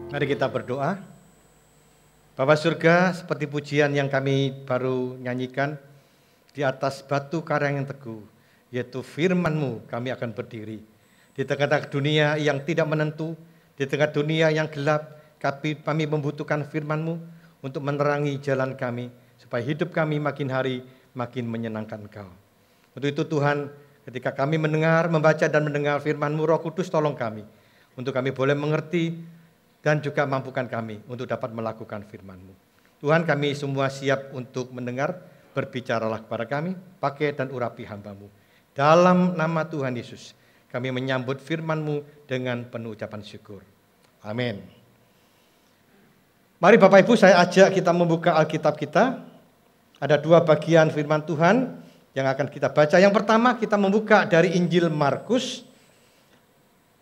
Mari kita berdoa. Bapa surga, seperti pujian yang kami baru nyanyikan, di atas batu karang yang teguh, yaitu firman-Mu kami akan berdiri. Di tengah-tengah dunia yang tidak menentu, di tengah dunia yang gelap, kami membutuhkan firman-Mu untuk menerangi jalan kami, supaya hidup kami makin hari makin menyenangkan Engkau. Untuk itu Tuhan, ketika kami mendengar, membaca dan mendengar firman-Mu, Roh Kudus tolong kami, untuk kami boleh mengerti, dan juga mampukan kami untuk dapat melakukan firman-Mu. Tuhan, kami semua siap untuk mendengar, berbicaralah kepada kami, pakai dan urapi hamba-Mu. Dalam nama Tuhan Yesus, kami menyambut firman-Mu dengan penuh ucapan syukur. Amin. Mari Bapak Ibu, saya ajak kita membuka Alkitab kita. Ada dua bagian firman Tuhan yang akan kita baca. Yang pertama kita membuka dari Injil Markus,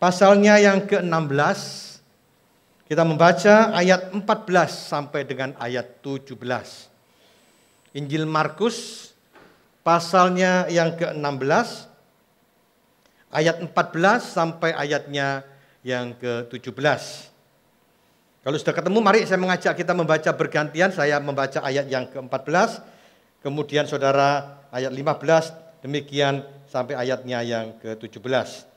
pasalnya yang ke-16. Kita membaca ayat 14 sampai dengan ayat 17. Injil Markus pasalnya yang ke-16 ayat 14 sampai ayatnya yang ke-17. Kalau sudah ketemu, mari saya mengajak kita membaca bergantian. Saya membaca ayat yang ke-14, kemudian saudara ayat 15, demikian sampai ayatnya yang ke-17.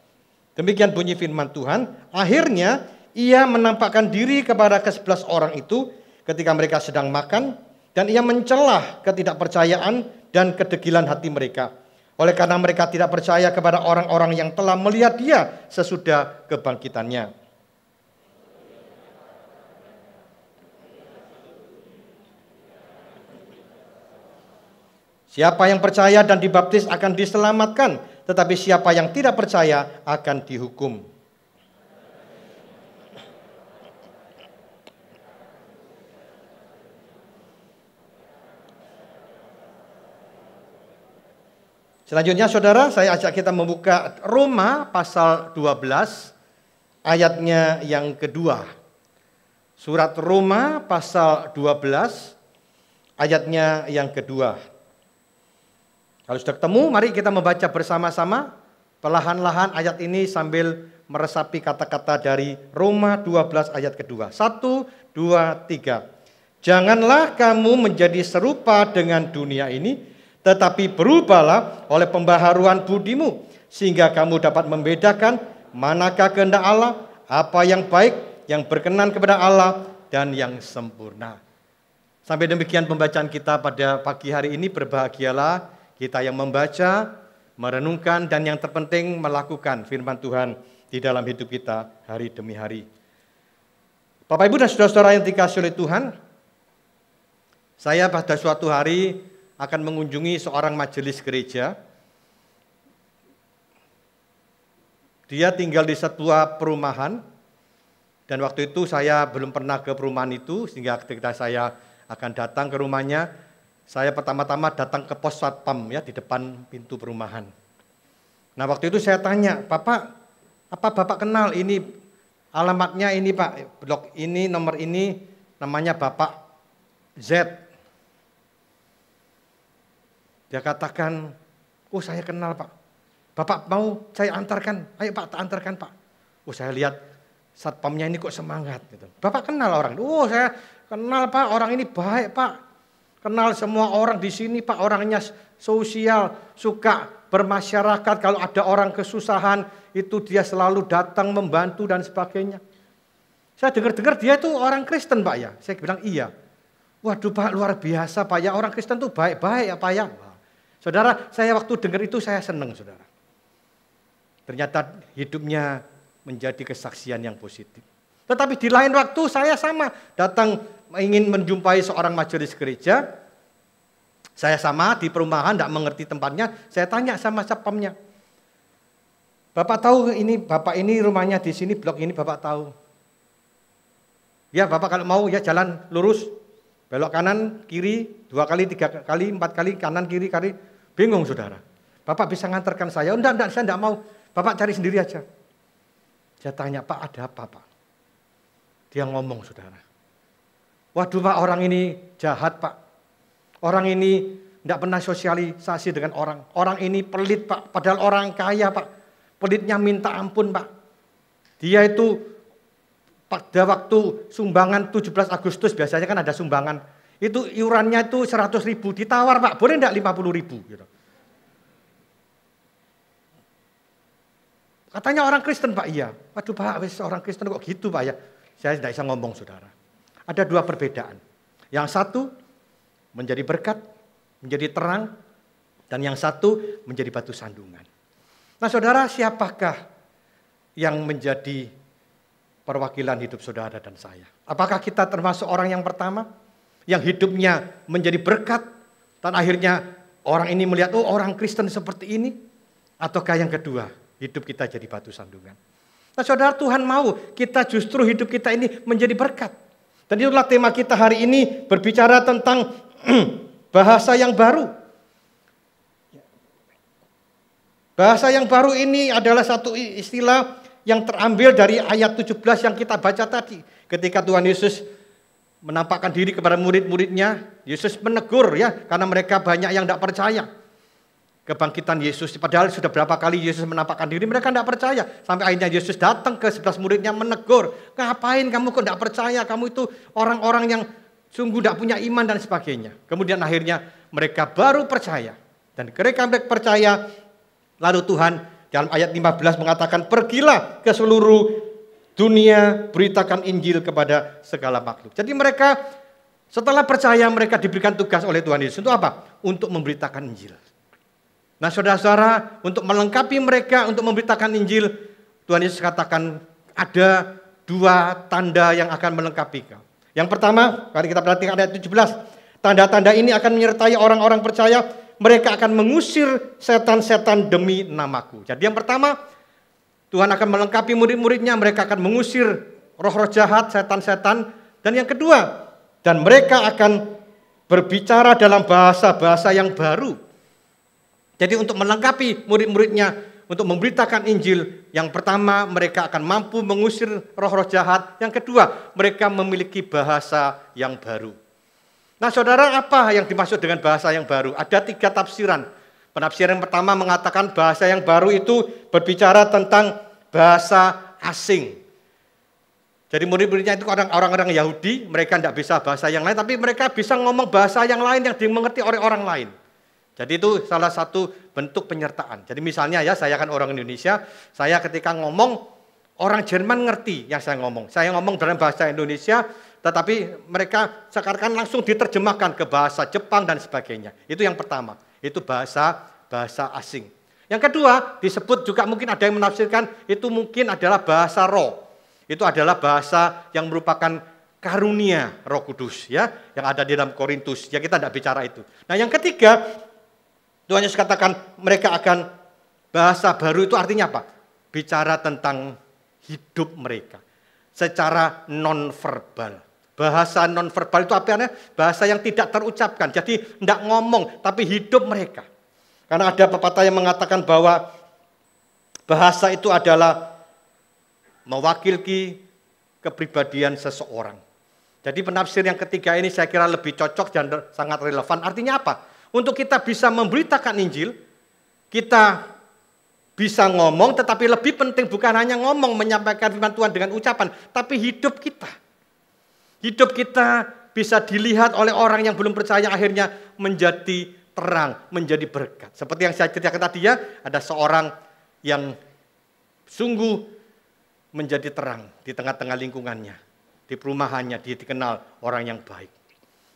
Demikian bunyi firman Tuhan. Akhirnya ia menampakkan diri kepada ke-11 orang itu ketika mereka sedang makan, dan ia mencelah ketidakpercayaan dan kedegilan hati mereka. Oleh karena mereka tidak percaya kepada orang-orang yang telah melihat dia sesudah kebangkitannya. Siapa yang percaya dan dibaptis akan diselamatkan, tetapi siapa yang tidak percaya akan dihukum. Selanjutnya saudara, saya ajak kita membuka Roma pasal 12 ayatnya yang kedua. Surat Roma pasal 12 ayatnya yang kedua. Kalau sudah ketemu, mari kita membaca bersama-sama perlahan-lahan ayat ini sambil meresapi kata-kata dari Roma 12 ayat kedua. 1, 2, 3. Janganlah kamu menjadi serupa dengan dunia ini, tetapi berubahlah oleh pembaharuan budimu, sehingga kamu dapat membedakan manakah kehendak Allah, apa yang baik, yang berkenan kepada Allah, dan yang sempurna. Sampai demikian pembacaan kita pada pagi hari ini. Berbahagialah kita yang membaca, merenungkan, dan yang terpenting melakukan firman Tuhan di dalam hidup kita hari demi hari. Bapak Ibu dan saudara-saudara yang dikasihi oleh Tuhan, saya pada suatu hari akan mengunjungi seorang majelis gereja. Dia tinggal di sebuah perumahan, dan waktu itu saya belum pernah ke perumahan itu, sehingga ketika saya akan datang ke rumahnya, saya pertama-tama datang ke pos satpam ya di depan pintu perumahan. Nah waktu itu saya tanya, Bapak, apa Bapak kenal ini alamatnya ini Pak, blok ini, nomor ini, namanya Bapak Z. Dia katakan, oh saya kenal Pak. Bapak mau saya antarkan? Ayo Pak, tak antarkan Pak. Oh saya lihat satpamnya ini kok semangat. Gitu. Bapak kenal orang? Oh saya kenal Pak, orang ini baik Pak. Kenal semua orang di sini Pak, orangnya sosial, suka bermasyarakat. Kalau ada orang kesusahan, itu dia selalu datang membantu dan sebagainya. Saya dengar-dengar dia itu orang Kristen Pak ya. Saya bilang iya. Waduh Pak, luar biasa Pak ya, orang Kristen itu baik-baik ya Pak ya. Saudara, saya waktu dengar itu saya senang saudara. Ternyata hidupnya menjadi kesaksian yang positif. Tetapi di lain waktu saya sama datang ingin menjumpai seorang majelis gereja. Saya sama di perumahan, tidak mengerti tempatnya. Saya tanya sama satpamnya. Bapak tahu ini, Bapak ini rumahnya di sini, blok ini Bapak tahu. Ya Bapak kalau mau ya jalan lurus. Belok kanan, kiri, 2 kali, 3 kali, 4 kali, kanan, kiri, kiri. Bingung saudara. Bapak bisa ngantarkan saya? Oh, enggak, saya enggak mau. Bapak cari sendiri aja. Saya tanya, Pak ada apa Pak? Dia ngomong saudara. Waduh Pak, orang ini jahat Pak. Orang ini enggak pernah sosialisasi dengan orang. Orang ini pelit Pak, padahal orang kaya Pak. Pelitnya minta ampun Pak. Dia itu pada waktu sumbangan 17 Agustus biasanya kan ada sumbangan. Itu iurannya itu 100.000, ditawar Pak, boleh enggak 50.000 gitu. Katanya orang Kristen Pak, iya. Waduh Pak, orang Kristen kok gitu Pak ya. Saya tidak bisa ngomong saudara. Ada dua perbedaan. Yang satu menjadi berkat, menjadi terang, dan yang satu menjadi batu sandungan. Nah saudara, siapakah yang menjadi perwakilan hidup saudara dan saya? Apakah kita termasuk orang yang pertama? Yang hidupnya menjadi berkat, dan akhirnya orang ini melihat, oh orang Kristen seperti ini? Ataukah yang kedua, hidup kita jadi batu sandungan? Nah saudara, Tuhan mau kita justru hidup kita ini menjadi berkat. Dan itulah tema kita hari ini, berbicara tentang bahasa yang baru. Bahasa yang baru ini adalah satu istilah yang terambil dari ayat 17 yang kita baca tadi. Ketika Tuhan Yesus menampakkan diri kepada murid-muridnya, Yesus menegur ya, karena mereka banyak yang tidak percaya kebangkitan Yesus. Padahal sudah berapa kali Yesus menampakkan diri, mereka tidak percaya. Sampai akhirnya Yesus datang ke 11 muridnya menegur, ngapain kamu kok tidak percaya, kamu itu orang-orang yang sungguh tidak punya iman dan sebagainya. Kemudian akhirnya mereka baru percaya. Dan mereka percaya, lalu Tuhan dalam ayat 15 mengatakan, pergilah ke seluruh dunia, beritakan Injil kepada segala makhluk. Jadi mereka setelah percaya, mereka diberikan tugas oleh Tuhan Yesus. Untuk apa? Untuk memberitakan Injil. Nah saudara-saudara, untuk melengkapi mereka, untuk memberitakan Injil, Tuhan Yesus katakan ada dua tanda yang akan melengkapi kau. Yang pertama, kalau kita perhatikan ayat 17, tanda-tanda ini akan menyertai orang-orang percaya, mereka akan mengusir setan-setan demi namaku. Jadi yang pertama, Tuhan akan melengkapi murid-muridnya, mereka akan mengusir roh-roh jahat, setan-setan. Dan yang kedua, dan mereka akan berbicara dalam bahasa-bahasa yang baru. Jadi untuk melengkapi murid-muridnya, untuk memberitakan Injil, yang pertama mereka akan mampu mengusir roh-roh jahat. Yang kedua, mereka memiliki bahasa yang baru. Nah saudara, apa yang dimaksud dengan bahasa yang baru? Ada 3 tafsiran. Penafsiran yang pertama mengatakan bahasa yang baru itu berbicara tentang bahasa asing. Jadi murid-muridnya itu orang-orang Yahudi, mereka tidak bisa bahasa yang lain, tapi mereka bisa ngomong bahasa yang lain yang dimengerti oleh orang lain. Jadi itu salah satu bentuk penyertaan. Jadi misalnya ya, saya kan orang Indonesia, saya ketika ngomong, orang Jerman ngerti yang saya ngomong. Saya ngomong dalam bahasa Indonesia, tetapi mereka sekarang langsung diterjemahkan ke bahasa Jepang dan sebagainya. Itu yang pertama, itu bahasa asing. Yang kedua, disebut juga mungkin ada yang menafsirkan, itu mungkin adalah bahasa roh. Itu adalah bahasa yang merupakan karunia Roh Kudus ya, yang ada di dalam Korintus. Ya kita tidak bicara itu. Nah yang ketiga, Tuhan Yesus katakan mereka akan bahasa baru, itu artinya apa? Bicara tentang hidup mereka secara non-verbal. Bahasa non-verbal itu apa? Bahasa yang tidak terucapkan. Jadi tidak ngomong, tapi hidup mereka. Karena ada pepatah yang mengatakan bahwa bahasa itu adalah mewakili kepribadian seseorang. Jadi penafsir yang ketiga ini saya kira lebih cocok dan sangat relevan. Artinya apa? Untuk kita bisa memberitakan Injil, kita bisa ngomong, tetapi lebih penting bukan hanya ngomong, menyampaikan firman Tuhan dengan ucapan, tapi hidup kita. Hidup kita bisa dilihat oleh orang yang belum percaya, akhirnya menjadi terang, menjadi berkat. Seperti yang saya ceritakan tadi ya, ada seorang yang sungguh menjadi terang di tengah-tengah lingkungannya, di perumahannya, dia dikenal orang yang baik.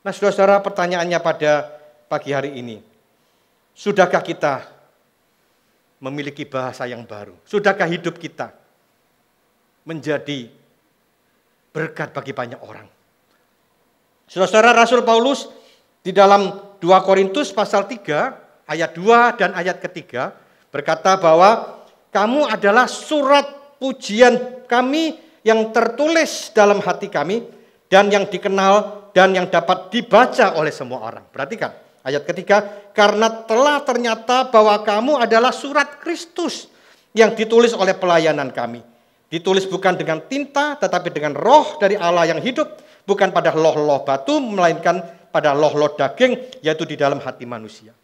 Nah saudara-saudara, pertanyaannya pada pagi hari ini, sudahkah kita memiliki bahasa yang baru? Sudahkah hidup kita menjadi berkat bagi banyak orang? Saudara-saudara, Rasul Paulus di dalam 2 Korintus pasal 3 ayat 2 dan ayat ketiga berkata bahwa kamu adalah surat pujian kami yang tertulis dalam hati kami dan yang dikenal dan yang dapat dibaca oleh semua orang. Perhatikan ayat ketiga, karena telah ternyata bahwa kamu adalah surat Kristus yang ditulis oleh pelayanan kami. Ditulis bukan dengan tinta tetapi dengan roh dari Allah yang hidup, bukan pada loh-loh batu melainkan pada loh-loh daging, yaitu di dalam hati manusia.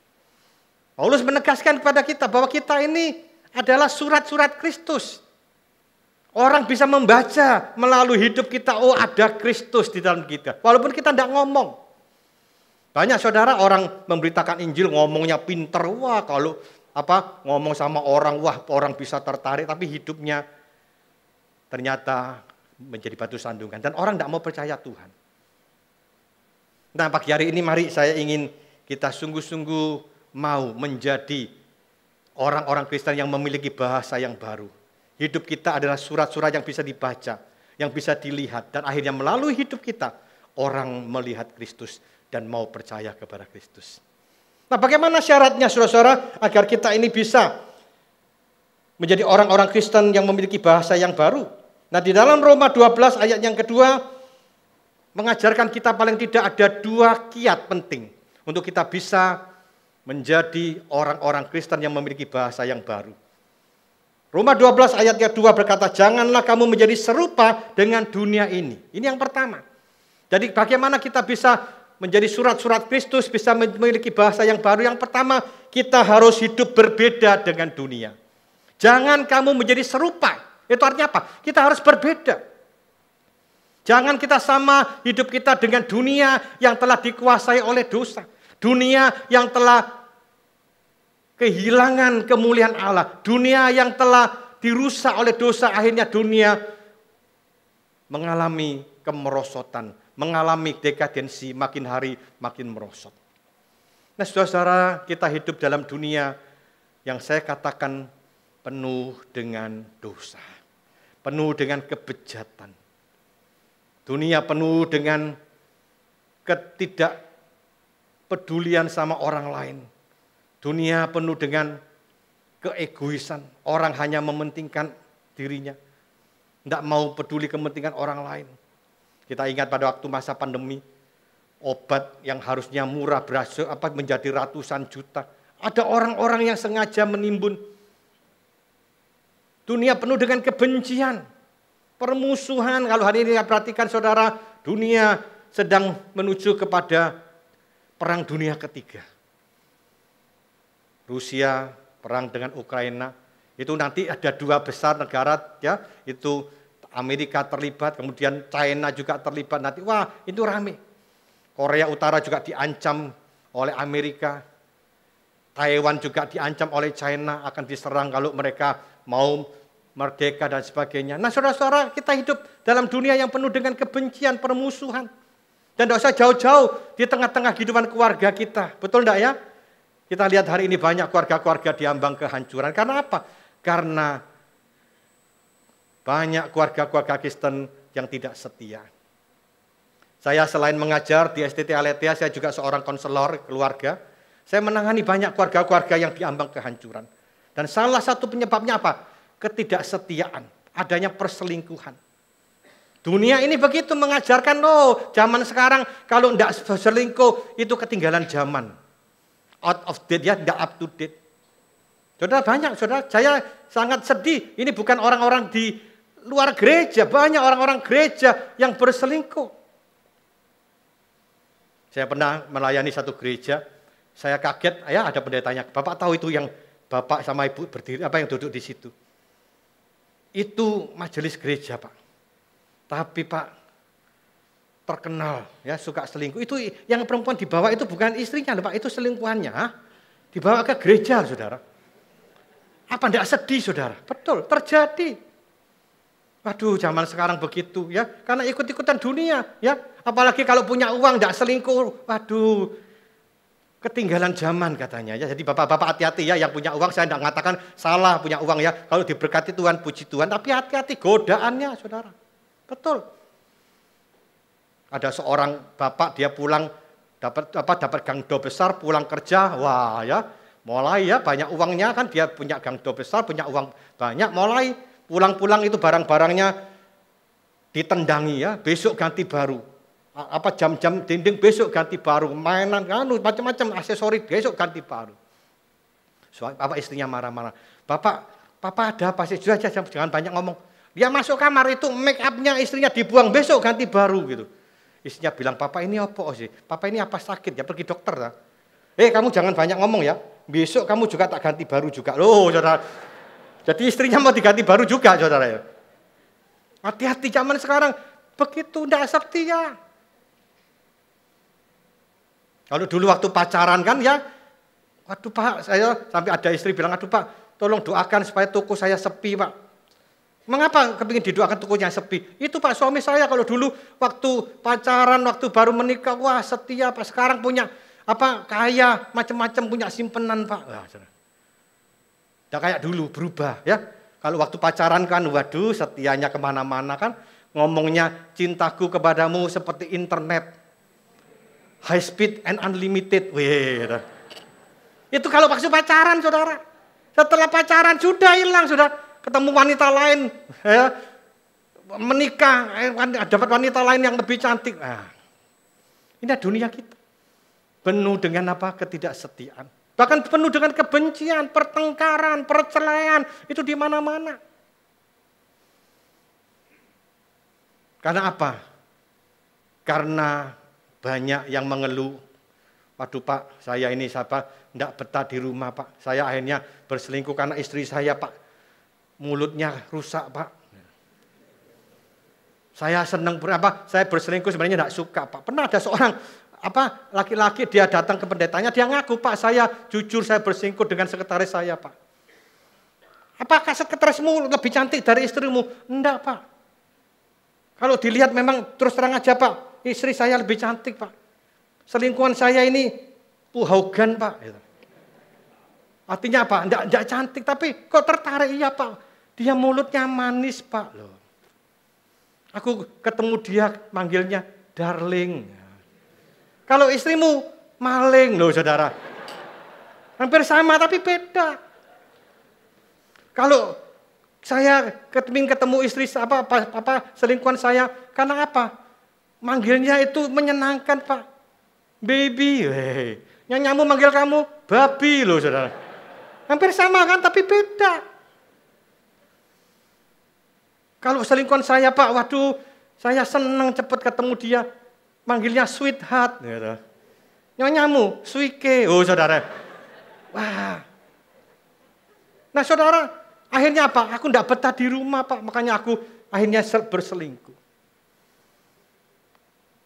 Paulus menegaskan kepada kita bahwa kita ini adalah surat-surat Kristus. Orang bisa membaca melalui hidup kita, oh ada Kristus di dalam kita. Walaupun kita tidak ngomong. Banyak saudara orang memberitakan Injil ngomongnya pinter, wah kalau ngomong sama orang, wah orang bisa tertarik, tapi hidupnya ternyata menjadi batu sandungan. Dan orang tidak mau percaya Tuhan. Nah pagi hari ini mari saya ingin kita sungguh-sungguh mau menjadi orang-orang Kristen yang memiliki bahasa yang baru. Hidup kita adalah surat-surat yang bisa dibaca, yang bisa dilihat. Dan akhirnya melalui hidup kita, orang melihat Kristus dan mau percaya kepada Kristus. Nah bagaimana syaratnya saudara-saudara agar kita ini bisa menjadi orang-orang Kristen yang memiliki bahasa yang baru? Nah di dalam Roma 12 ayat yang kedua, mengajarkan kita paling tidak ada 2 kiat penting untuk kita bisa menjadi orang-orang Kristen yang memiliki bahasa yang baru. Roma 12 ayat kedua berkata, janganlah kamu menjadi serupa dengan dunia ini. Ini yang pertama. Jadi bagaimana kita bisa menjadi surat-surat Kristus, bisa memiliki bahasa yang baru. Yang pertama, kita harus hidup berbeda dengan dunia. Jangan kamu menjadi serupa. Itu artinya apa? Kita harus berbeda. Jangan kita sama hidup kita dengan dunia yang telah dikuasai oleh dosa. Dunia yang telah kehilangan kemuliaan Allah. Dunia yang telah dirusak oleh dosa, akhirnya dunia mengalami kemerosotan, mengalami dekadensi, makin hari makin merosot. Nah saudara-saudara, kita hidup dalam dunia yang saya katakan penuh dengan dosa, penuh dengan kebejatan. Dunia penuh dengan ketidakpedulian sama orang lain. Dunia penuh dengan keegoisan. Orang hanya mementingkan dirinya. Tidak mau peduli kepentingan orang lain. Kita ingat pada waktu masa pandemi, obat yang harusnya murah menjadi ratusan juta. Ada orang-orang yang sengaja menimbun. Dunia penuh dengan kebencian, permusuhan. Kalau hari ini perhatikan saudara, dunia sedang menuju kepada perang dunia ketiga. Rusia perang dengan Ukraina, itu nanti ada 2 besar negara ya, itu Amerika terlibat, kemudian China juga terlibat nanti. Wah, itu rame. Korea Utara juga diancam oleh Amerika. Taiwan juga diancam oleh China, akan diserang kalau mereka mau merdeka dan sebagainya. Nah, saudara-saudara, kita hidup dalam dunia yang penuh dengan kebencian, permusuhan. Dan tidak usah jauh-jauh di tengah-tengah kehidupan keluarga kita. Betul enggak ya? Kita lihat hari ini banyak keluarga-keluarga diambang kehancuran. Karena apa? Karena banyak keluarga-keluarga Kristen yang tidak setia. Saya selain mengajar di STT Aletheia, saya juga seorang konselor keluarga. Saya menangani banyak keluarga-keluarga yang diambang kehancuran. Dan salah satu penyebabnya apa? Ketidaksetiaan, adanya perselingkuhan. Dunia ini begitu mengajarkan, zaman sekarang kalau tidak selingkuh itu ketinggalan zaman. Out of date ya, tidak up to date. Saudara banyak, saudara, saya sangat sedih. Ini bukan orang-orang di luar gereja, banyak orang-orang gereja yang berselingkuh. Saya pernah melayani satu gereja, saya kaget, ya ada pendetanya. Bapak tahu itu yang bapak sama ibu berdiri, yang duduk di situ. Itu majelis gereja, Pak. Tapi Pak, terkenal ya suka selingkuh. Itu yang perempuan dibawa itu bukan istrinya loh Pak, itu selingkuhannya. Dibawa ke gereja saudara. Apa enggak sedih saudara? Betul, terjadi. Waduh, zaman sekarang begitu ya, karena ikut-ikutan dunia ya. Apalagi kalau punya uang enggak selingkuh. Waduh, ketinggalan zaman katanya ya. Jadi bapak-bapak hati-hati ya, yang punya uang saya enggak mengatakan salah punya uang ya. Kalau diberkati Tuhan, puji Tuhan, tapi hati-hati godaannya saudara. Betul. Ada seorang bapak dia pulang dapat gangdo besar, pulang kerja, wah ya, mulai ya banyak uangnya kan, dia punya gangdo besar, punya uang banyak, mulai pulang-pulang itu barang-barangnya ditendangi ya, besok ganti baru. Jam-jam dinding besok ganti baru, mainan macam-macam aksesori besok ganti baru. Bapak istrinya marah-marah. Papa ada apa sih? Jangan banyak ngomong. Dia masuk kamar itu make up-nya istrinya dibuang, besok ganti baru gitu. Istrinya bilang, papa ini apa sih? Papa ini apa sakit ya? Pergi dokter lah. Kamu jangan banyak ngomong ya. Besok kamu juga tak ganti baru juga. Loh saudara. Jadi istrinya mau diganti baru juga saudara ya. Hati-hati zaman sekarang begitu tidak setia. Kalau dulu waktu pacaran kan ya, waduh Pak, saya sampai ada istri bilang, aduh Pak, tolong doakan supaya toko saya sepi Pak. Mengapa kepingin didoakan tokonya sepi? Itu Pak suami saya kalau dulu waktu pacaran, waktu baru menikah, wah setia Pak. Sekarang punya kaya, macam-macam punya simpenan Pak. Wah, udah kayak dulu, berubah ya. Kalau waktu pacaran kan, waduh setianya kemana-mana kan. Ngomongnya cintaku kepadamu seperti internet. High speed and unlimited. Wih, itu kalau waktu pacaran saudara. Setelah pacaran sudah hilang, sudah ketemu wanita lain. Ya, menikah, dapat wanita lain yang lebih cantik. Nah, ini dunia kita. Penuh dengan ketidaksetiaan. Bahkan penuh dengan kebencian, pertengkaran, perceraian. Itu di mana-mana. Karena apa? Karena banyak yang mengeluh. Waduh Pak, saya ini tidak betah di rumah Pak. Saya akhirnya berselingkuh karena istri saya Pak. Mulutnya rusak Pak. Saya senang saya berselingkuh sebenarnya tidak suka Pak. Pernah ada seorang laki-laki dia datang ke pendetanya, dia ngaku Pak, saya jujur saya berselingkuh dengan sekretaris saya Pak. Apakah sekretarismu lebih cantik dari istrimu? Enggak Pak. Kalau dilihat memang terus terang aja Pak, istri saya lebih cantik Pak. Selingkuhan saya ini puhaugan Pak. Artinya apa? Enggak cantik tapi kok tertarik, iya Pak. Dia mulutnya manis Pak loh. Aku ketemu dia manggilnya darling. Kalau istrimu maling loh saudara. Hampir sama tapi beda. Kalau saya ketemu istri selingkuhan saya karena apa? Manggilnya itu menyenangkan Pak. Baby, nyanyamu manggil kamu babi loh saudara. Hampir sama kan tapi beda. Kalau selingkuhan saya Pak, waduh saya senang cepat ketemu dia. Manggilnya sweetheart. Nyanyamu suike. Oh saudara. Wah. Nah saudara, akhirnya apa? Aku tidak betah di rumah Pak. Makanya aku akhirnya berselingkuh.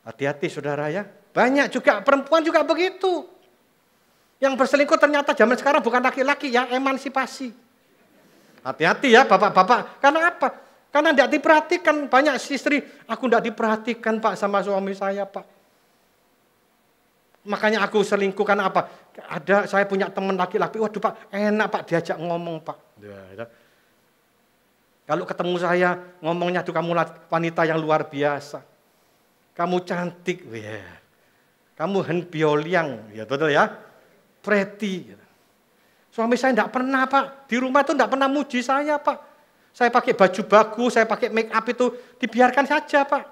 Hati-hati saudara ya. Banyak juga perempuan juga begitu. Yang berselingkuh ternyata zaman sekarang bukan laki-laki ya, emansipasi. Hati-hati ya bapak-bapak. Karena apa? Karena tidak diperhatikan. Banyak istri, aku tidak diperhatikan Pak sama suami saya Pak. Makanya aku selingkuh karena apa? Saya punya teman laki-laki, waduh Pak enak Pak diajak ngomong Pak. Kalau ketemu saya ngomongnya, tuh kamu wanita yang luar biasa. Kamu cantik, kamu henbioliang, ya betul ya, pretty. Suami saya tidak pernah Pak, di rumah itu tidak pernah muji saya Pak. Saya pakai baju bagus, saya pakai make up itu dibiarkan saja Pak.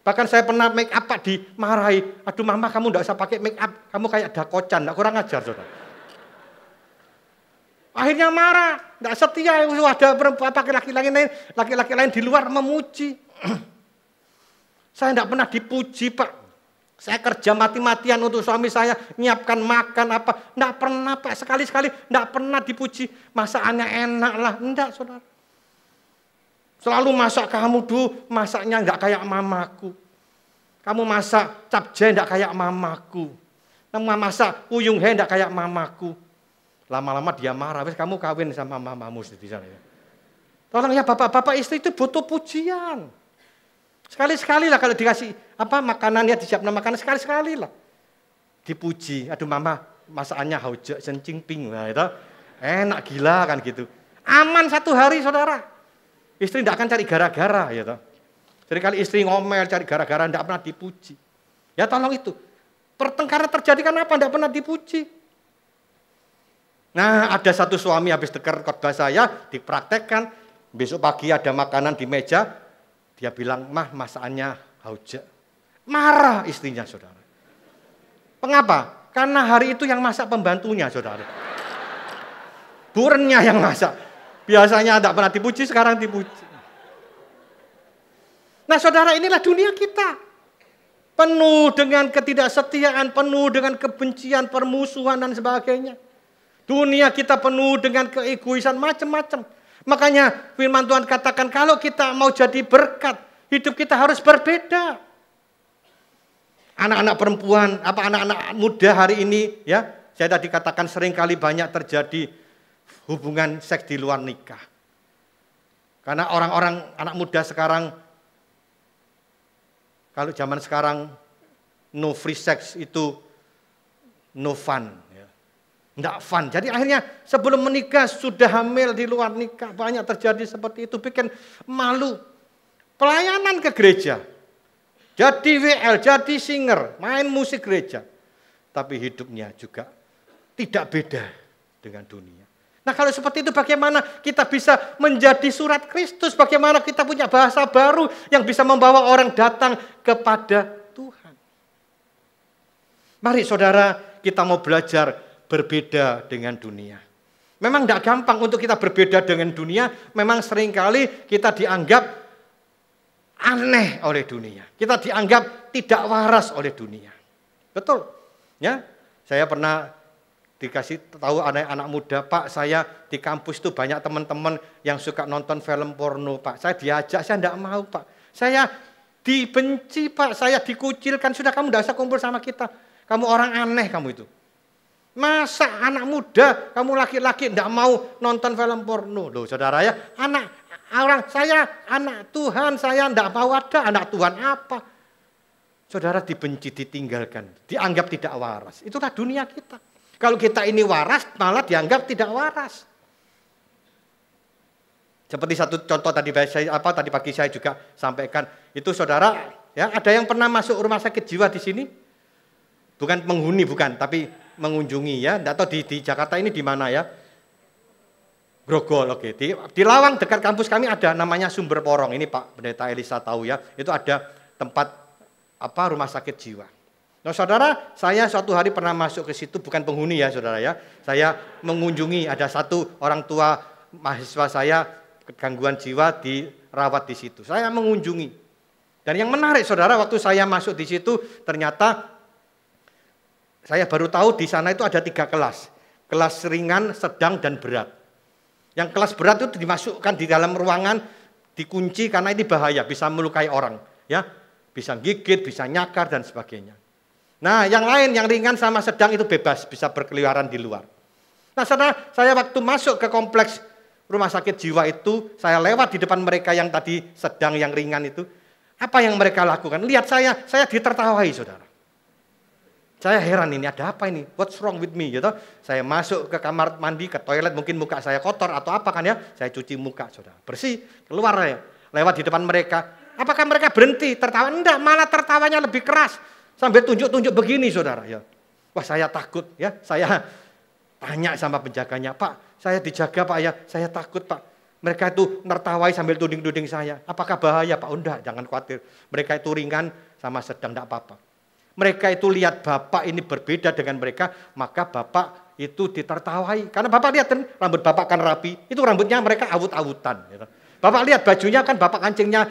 Bahkan saya pernah make up Pak dimarahi. Aduh mama kamu tidak usah pakai make up, kamu kayak dakocan, tidak kurang ajar saudara. Akhirnya marah, tidak setia, ada perempuan laki-laki lain di luar memuji. Saya tidak pernah dipuji Pak. Saya kerja mati-matian untuk suami saya, nyiapkan makan apa. Tidak pernah Pak, sekali-sekali tidak pernah dipuji. Masakannya enak lah, enggak saudara. Selalu masak kamu masaknya enggak kayak mamaku. Kamu masak capcay enggak kayak mamaku. Kamu masak uyung he enggak kayak mamaku. Lama-lama dia marah, wes kamu kawin sama mamamu di sana. Tolong ya bapak-bapak, istri itu butuh pujian. Sekali-sekali lah kalau dikasih makanannya, disiapkan makanan sekali-sekali lah. Dipuji, aduh mama masakannya haujak sencing ping. Nah, itu enak gila kan gitu. Aman satu hari saudara. Istri tidak akan cari gara-gara ya toh. Jadi kali istri ngomel cari gara-gara tidak pernah dipuji. Ya tolong itu. Pertengkaran terjadi karena apa? Tidak pernah dipuji. Nah, ada satu suami habis dengar khotbah saya dipraktekkan, besok pagi ada makanan di meja, dia bilang, "Mah, masakannya haujak." Marah istrinya, saudara. Mengapa? Karena hari itu yang masak pembantunya, saudara. Burennya yang masak. Biasanya tidak pernah dipuji, sekarang dipuji. Nah saudara, inilah dunia kita. Penuh dengan ketidaksetiaan, penuh dengan kebencian, permusuhan dan sebagainya. Dunia kita penuh dengan keegoisan macam-macam. Makanya firman Tuhan katakan kalau kita mau jadi berkat, hidup kita harus berbeda. Anak-anak perempuan, anak-anak muda hari ini, ya, saya tadi katakan seringkali banyak terjadi hubungan seks di luar nikah. Karena orang-orang anak muda sekarang, kalau zaman sekarang no free sex itu no fun. Enggak fun. Jadi akhirnya sebelum menikah sudah hamil di luar nikah. Banyak terjadi seperti itu. Bikin malu. Pelayanan ke gereja. Jadi WL, jadi singer. Main musik gereja. Tapi hidupnya juga tidak beda dengan dunia. Nah kalau seperti itu bagaimana kita bisa menjadi surat Kristus. Bagaimana kita punya bahasa baru yang bisa membawa orang datang kepada Tuhan. Mari saudara kita mau belajar berbeda dengan dunia. Memang tidak gampang untuk kita berbeda dengan dunia. Memang seringkali kita dianggap aneh oleh dunia. Kita dianggap tidak waras oleh dunia. Betul? Ya, saya pernah dikasih tahu anak-anak muda, Pak, saya di kampus itu banyak teman-teman yang suka nonton film porno, Pak. Saya diajak, saya tidak mau, Pak. Saya dibenci, Pak. Saya dikucilkan. Sudah, kamu tidak usah kumpul sama kita. Kamu orang aneh kamu itu. Masa anak muda, kamu laki-laki tidak mau nonton film porno? Loh saudara ya, saya anak Tuhan, saya tidak mau ada anak Tuhan apa? Saudara dibenci, ditinggalkan, dianggap tidak waras. Itulah dunia kita. Kalau kita ini waras, malah dianggap tidak waras. Seperti satu contoh tadi pagi saya juga sampaikan, itu saudara, ya ada yang pernah masuk rumah sakit jiwa di sini? Bukan penghuni, bukan, tapi mengunjungi ya. Tidak tahu di Jakarta ini di mana ya? Grogol, oke. Di Lawang dekat kampus kami ada namanya Sumber Porong. Ini Pak Pendeta Elisa tahu ya. Itu ada tempat rumah sakit jiwa. Nah saudara, saya suatu hari pernah masuk ke situ, bukan penghuni ya saudara ya. Saya mengunjungi, ada satu orang tua mahasiswa saya gangguan jiwa dirawat di situ. Saya mengunjungi. Dan yang menarik saudara, waktu saya masuk di situ ternyata saya baru tahu di sana itu ada 3 kelas. Kelas ringan, sedang, dan berat. Yang kelas berat itu dimasukkan di dalam ruangan, dikunci karena ini bahaya, bisa melukai orang. Ya, bisa gigit, bisa nyakar, dan sebagainya. Nah yang lain, yang ringan sama sedang itu bebas, bisa berkeliaran di luar. Nah saudara, saya waktu masuk ke kompleks rumah sakit jiwa itu, saya lewat di depan mereka yang tadi sedang, yang ringan itu. Apa yang mereka lakukan? Lihat saya ditertawai saudara. Saya heran ini ada apa ini? What's wrong with me? Gitu. Saya masuk ke kamar mandi, ke toilet, mungkin muka saya kotor atau apa kan ya? Saya cuci muka, saudara. Bersih, keluar ya. Lewat di depan mereka. Apakah mereka berhenti tertawa? Enggak, malah tertawanya lebih keras. Sambil tunjuk-tunjuk begini, saudara. Ya. Wah, saya takut ya. Saya tanya sama penjaganya, Pak, saya dijaga Pak ya. Saya takut Pak. Mereka itu nertawai sambil tuding-tuding saya. Apakah bahaya Pak? Oh, enggak, jangan khawatir. Mereka itu ringan sama sedang, enggak apa-apa. Mereka itu lihat Bapak ini berbeda dengan mereka, maka Bapak itu ditertawai. Karena Bapak lihat kan rambut Bapak kan rapi, itu rambutnya mereka awut-awutan. Gitu. Bapak lihat bajunya kan Bapak kancingnya,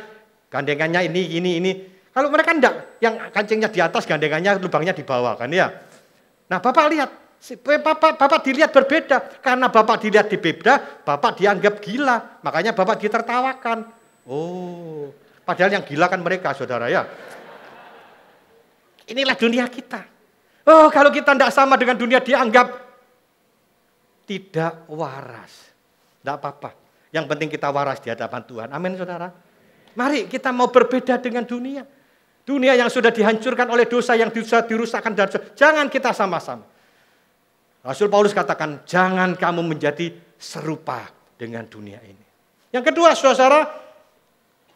gandengannya ini. Kalau mereka enggak, yang kancingnya di atas, gandengannya lubangnya di bawah kan ya. Nah Bapak lihat, Bapak dilihat berbeda. Karena Bapak dilihat berbeda, Bapak dianggap gila. Makanya Bapak ditertawakan. Oh, padahal yang gila kan mereka saudara ya. Inilah dunia kita. Oh, kalau kita tidak sama dengan dunia dianggap tidak waras. Tidak apa-apa. Yang penting kita waras di hadapan Tuhan. Amin saudara. Mari kita mau berbeda dengan dunia. Dunia yang sudah dihancurkan oleh dosa, yang sudah dirusakkan. Jangan kita sama-sama. Rasul Paulus katakan, jangan kamu menjadi serupa dengan dunia ini. Yang kedua saudara,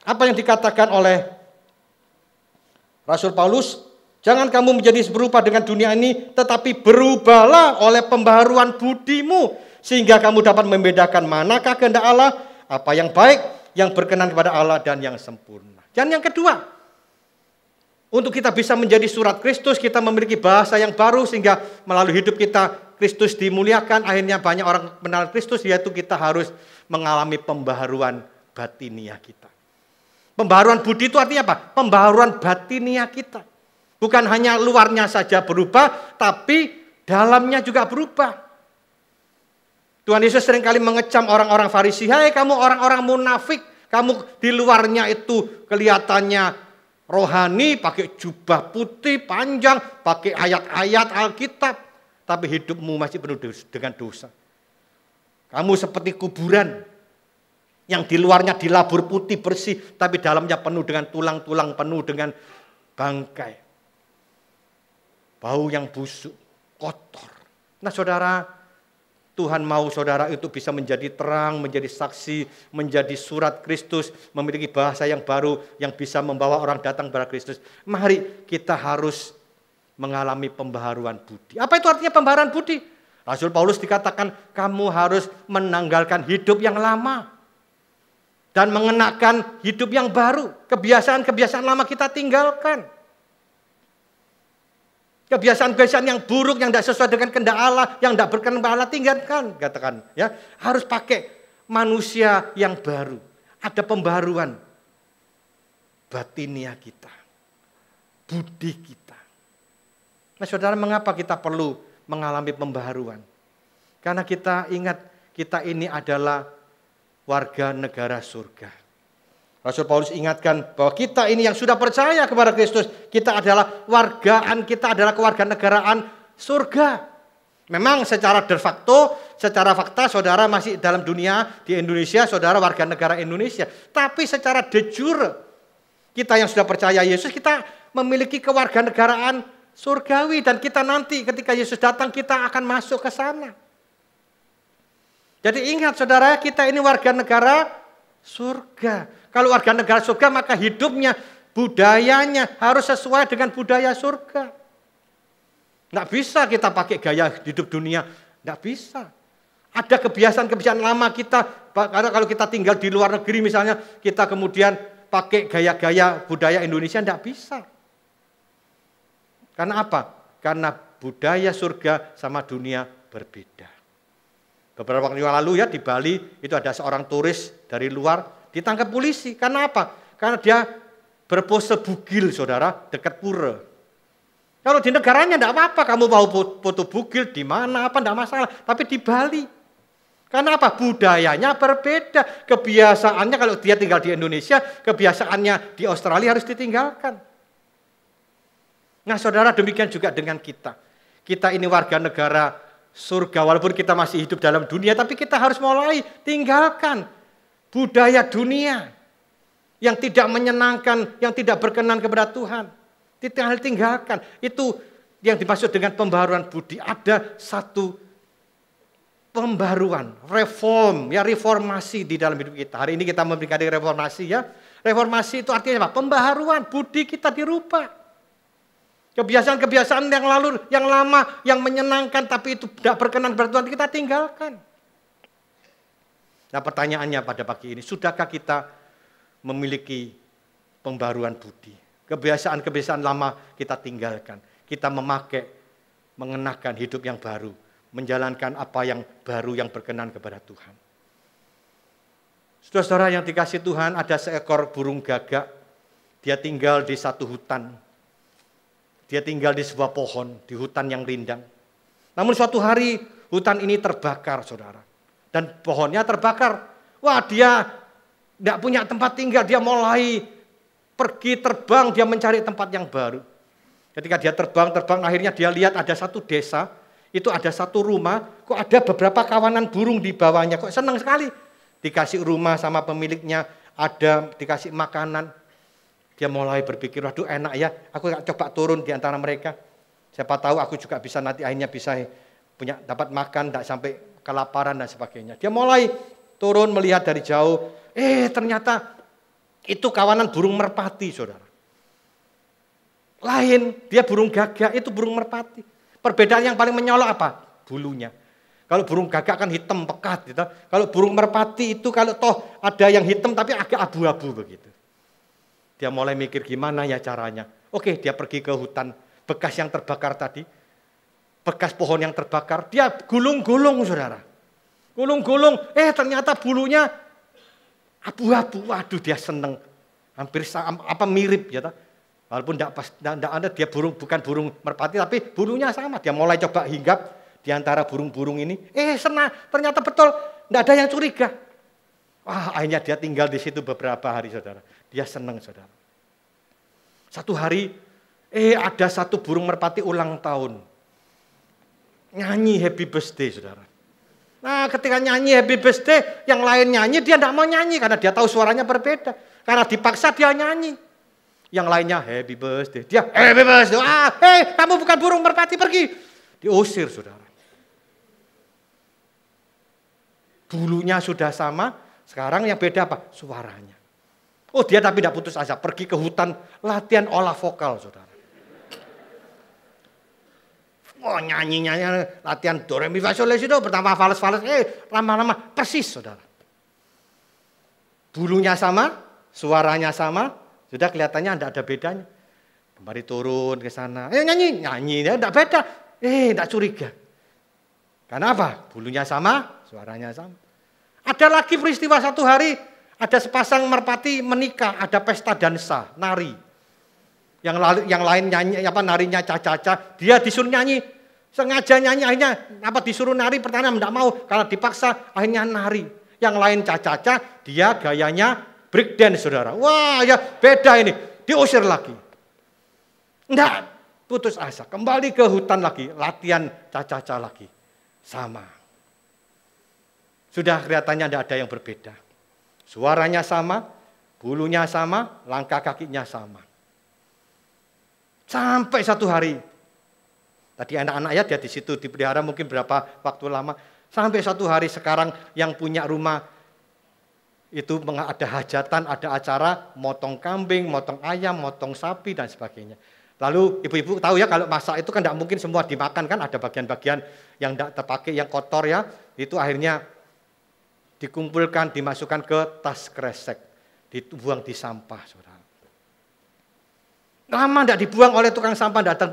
apa yang dikatakan oleh Rasul Paulus? Jangan kamu menjadi serupa dengan dunia ini, tetapi berubahlah oleh pembaharuan budimu, sehingga kamu dapat membedakan manakah kehendak Allah, apa yang baik, yang berkenan kepada Allah, dan yang sempurna. Dan yang kedua, untuk kita bisa menjadi surat Kristus, kita memiliki bahasa yang baru, sehingga melalui hidup kita, Kristus dimuliakan, akhirnya banyak orang mengenal Kristus, yaitu kita harus mengalami pembaharuan batiniah kita. Pembaharuan budi itu artinya apa? Pembaharuan batiniah kita. Bukan hanya luarnya saja berubah, tapi dalamnya juga berubah. Tuhan Yesus seringkali mengecam orang-orang Farisi. Hai kamu orang-orang munafik. Kamu di luarnya itu kelihatannya rohani. Pakai jubah putih panjang. Pakai ayat-ayat Alkitab. Tapi hidupmu masih penuh dengan dosa. Kamu seperti kuburan. Yang di luarnya dilabur putih bersih. Tapi dalamnya penuh dengan tulang-tulang. Penuh dengan bangkai. Bau yang busuk. Kotor. Nah saudara, Tuhan mau saudara itu bisa menjadi terang, menjadi saksi, menjadi surat Kristus, memiliki bahasa yang baru yang bisa membawa orang datang kepada Kristus. Mari kita harus mengalami pembaharuan budi. Apa itu artinya pembaharuan budi? Rasul Paulus dikatakan kamu harus menanggalkan hidup yang lama dan mengenakan hidup yang baru. Kebiasaan-kebiasaan lama kita tinggalkan. Kebiasaan-kebiasaan yang buruk, yang tidak sesuai dengan kehendak Allah, yang tidak berkenan kepada Allah, tinggalkan. Katakan, ya, harus pakai manusia yang baru. Ada pembaruan batinia kita, budi kita. Nah saudara, mengapa kita perlu mengalami pembaharuan? Karena kita ingat, kita ini adalah warga negara surga. Rasul Paulus ingatkan bahwa kita ini yang sudah percaya kepada Kristus, kita adalah kita adalah kewarganegaraan surga. Memang secara de facto, secara fakta saudara masih dalam dunia di Indonesia, saudara warga negara Indonesia. Tapi secara de jure, kita yang sudah percaya Yesus, kita memiliki kewarganegaraan surgawi. Dan kita nanti ketika Yesus datang, kita akan masuk ke sana. Jadi ingat saudara, kita ini warga negara surga. Kalau warga negara surga maka hidupnya, budayanya harus sesuai dengan budaya surga. Nggak bisa kita pakai gaya hidup dunia, nggak bisa. Ada kebiasaan-kebiasaan lama kita, karena kalau kita tinggal di luar negeri misalnya, kita kemudian pakai gaya-gaya budaya Indonesia, nggak bisa. Karena apa? Karena budaya surga sama dunia berbeda. Beberapa waktu yang lalu ya di Bali itu ada seorang turis dari luar ditangkap polisi. Karena apa? Karena dia berpose bugil saudara dekat pura. Kalau di negaranya tidak apa-apa, kamu mau foto bugil di mana apa tidak masalah. Tapi di Bali, karena apa? Budayanya berbeda. Kebiasaannya kalau dia tinggal di Indonesia, kebiasaannya di Australia harus ditinggalkan. Nah saudara, demikian juga dengan kita. Kita ini warga negara surga, walaupun kita masih hidup dalam dunia, tapi kita harus mulai tinggalkan budaya dunia yang tidak menyenangkan, yang tidak berkenan kepada Tuhan. Tinggalkan. Itu yang dimaksud dengan pembaharuan budi. Ada satu pembaharuan, reformasi di dalam hidup kita. Hari ini kita memberikan reformasi ya. Reformasi itu artinya apa? Pembaharuan budi kita dirubah. Kebiasaan-kebiasaan yang lama, yang menyenangkan tapi itu tidak berkenan kepada Tuhan, kita tinggalkan. Nah pertanyaannya pada pagi ini, sudahkah kita memiliki pembaruan budi? Kebiasaan-kebiasaan lama kita tinggalkan. Kita mengenakan hidup yang baru. Menjalankan apa yang baru yang berkenan kepada Tuhan. Saudara-saudara yang dikasihi Tuhan, ada seekor burung gagak. Dia tinggal di satu hutan. Dia tinggal di sebuah pohon, di hutan yang rindang. Namun suatu hari hutan ini terbakar saudara. Dan pohonnya terbakar. Wah dia tidak punya tempat tinggal, dia mulai pergi terbang, dia mencari tempat yang baru. Ketika dia terbang, akhirnya dia lihat ada satu desa, itu ada satu rumah, kok ada beberapa kawanan burung di bawahnya, kok senang sekali. Dikasih rumah sama pemiliknya, ada dikasih makanan. Dia mulai berpikir, waduh enak ya, aku coba turun di antara mereka. Siapa tahu aku juga bisa nanti akhirnya bisa dapat makan, tidak sampai kelaparan dan sebagainya. Dia mulai turun melihat dari jauh, ternyata itu kawanan burung merpati, saudara. Lain, dia burung gagak, itu burung merpati. Perbedaan yang paling menyolok apa? Bulunya. Kalau burung gagak kan hitam, pekat. Gitu. Kalau burung merpati itu kalau toh ada yang hitam tapi agak abu-abu begitu. Dia mulai mikir gimana ya caranya. Oke, dia pergi ke hutan bekas yang terbakar tadi. Bekas pohon yang terbakar, dia gulung-gulung, saudara. Gulung-gulung, ternyata bulunya abu-abu. Waduh, dia seneng. Hampir mirip ya. Walaupun tidak ada, dia bukan burung merpati, tapi bulunya sama. Dia mulai coba hinggap di antara burung-burung ini. Ternyata betul, tidak ada yang curiga. Wah, akhirnya dia tinggal di situ beberapa hari, saudara. Dia senang, saudara. Satu hari, ada satu burung merpati ulang tahun. Nyanyi happy birthday, saudara. Nah, ketika nyanyi happy birthday, yang lain nyanyi, dia tidak mau nyanyi karena dia tahu suaranya berbeda. Karena dipaksa dia nyanyi. Yang lainnya happy birthday, dia happy birthday. Kamu bukan burung merpati, pergi. Diusir, saudara. Bulunya sudah sama, sekarang yang beda apa? Suaranya. Oh, dia tapi tidak putus asa, pergi ke hutan latihan olah vokal, saudara. Oh, nyanyi-nyanyi, latihan do re mi fa sol la si do, pertama fales-fales, lama-lama persis, saudara. Bulunya sama, suaranya sama, sudah kelihatannya tidak ada bedanya. Kembali turun ke sana, nyanyi, ya tidak beda, tidak curiga. Karena apa? Bulunya sama, suaranya sama. Ada lagi peristiwa satu hari, ada sepasang merpati menikah, ada pesta dansa, nari. Yang lain nyanyi, narinya caca-caca, dia disuruh nyanyi, sengaja nyanyi, akhirnya disuruh nari, pertama tidak mau, karena dipaksa, akhirnya nari. Yang lain caca-caca, dia gayanya break dance, saudara. Wah, ya beda ini, diusir lagi. Tidak, putus asa, kembali ke hutan lagi, latihan caca-caca lagi, sama. Sudah kelihatannya tidak ada yang berbeda. Suaranya sama, bulunya sama, langkah kakinya sama. Sampai satu hari, tadi anak-anak ya dia di situ dipelihara mungkin berapa waktu lama. Sampai satu hari sekarang yang punya rumah itu ada hajatan, ada acara, motong kambing, motong ayam, motong sapi dan sebagainya. Lalu ibu-ibu tahu ya kalau masak itu kan tidak mungkin semua dimakan kan, ada bagian-bagian yang tidak terpakai, yang kotor ya. Itu akhirnya dikumpulkan, dimasukkan ke tas kresek, dibuang di sampah, saudara. Lama tidak dibuang oleh tukang sampah, tidak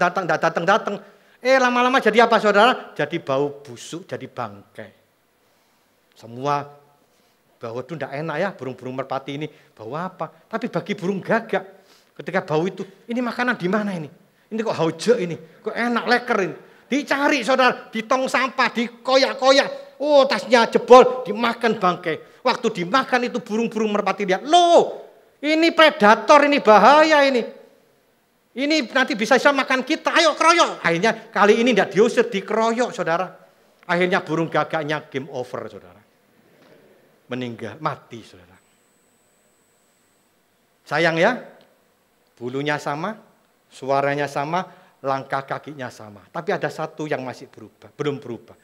datang. Lama-lama jadi apa, saudara? Jadi bau busuk, jadi bangkai. Semua bau itu tidak enak ya, burung-burung merpati ini bau apa? Tapi bagi burung gagak, ketika bau itu, ini makanan di mana ini? Ini kok hauja ini, kok enak leker ini. Dicari, saudara, di tong sampah, dikoyak-koyak. Oh, tasnya jebol, dimakan bangkai. Waktu dimakan itu burung-burung merpati lihat, loh, ini predator, ini bahaya ini. Ini nanti bisa makan kita, ayo keroyok. Akhirnya kali ini tidak diusir, dikeroyok, saudara. Akhirnya burung gagaknya game over, saudara. Meninggal, mati, saudara. Sayang ya, bulunya sama, suaranya sama, langkah kakinya sama. Tapi ada satu yang masih belum berubah.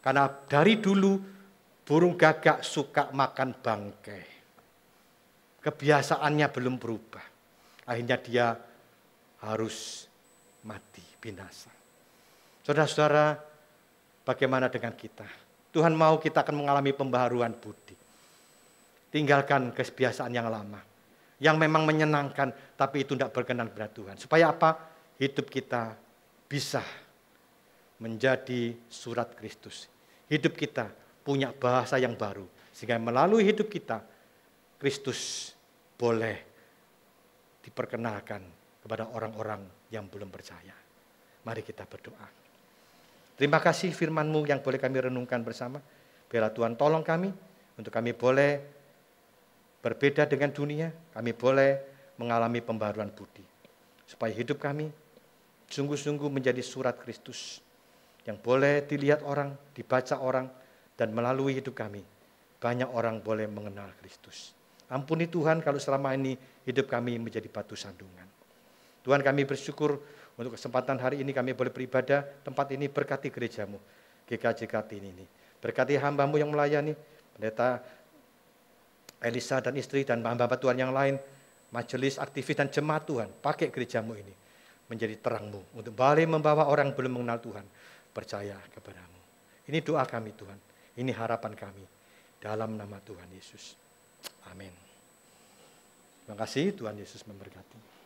Karena dari dulu burung gagak suka makan bangkai. Kebiasaannya belum berubah. Akhirnya dia harus mati, binasa. Saudara-saudara, bagaimana dengan kita? Tuhan mau kita akan mengalami pembaharuan budi. Tinggalkan kebiasaan yang lama. Yang memang menyenangkan, tapi itu tidak berkenan kepada Tuhan. Supaya apa? Hidup kita bisa menjadi surat Kristus. Hidup kita punya bahasa yang baru. Sehingga melalui hidup kita, Kristus boleh diperkenalkan kepada orang-orang yang belum percaya. Mari kita berdoa. Terima kasih firman-Mu yang boleh kami renungkan bersama. Biarlah Tuhan tolong kami, untuk kami boleh berbeda dengan dunia, kami boleh mengalami pembaruan budi. Supaya hidup kami sungguh-sungguh menjadi surat Kristus, yang boleh dilihat orang, dibaca orang, dan melalui hidup kami, banyak orang boleh mengenal Kristus. Ampuni Tuhan kalau selama ini hidup kami menjadi batu sandungan. Tuhan, kami bersyukur untuk kesempatan hari ini kami boleh beribadah. Tempat ini berkati gereja-Mu, GKJ Kartini ini. Berkati hamba-Mu yang melayani, pendeta Elisa dan istri dan hamba-hamba Tuhan yang lain, majelis, aktivis dan jemaat Tuhan. Pakai gereja-Mu ini menjadi terang-Mu untuk balik membawa orang belum mengenal Tuhan percaya kepada-Mu. Ini doa kami Tuhan, ini harapan kami dalam nama Tuhan Yesus. Amin. Terima kasih, Tuhan Yesus memberkati.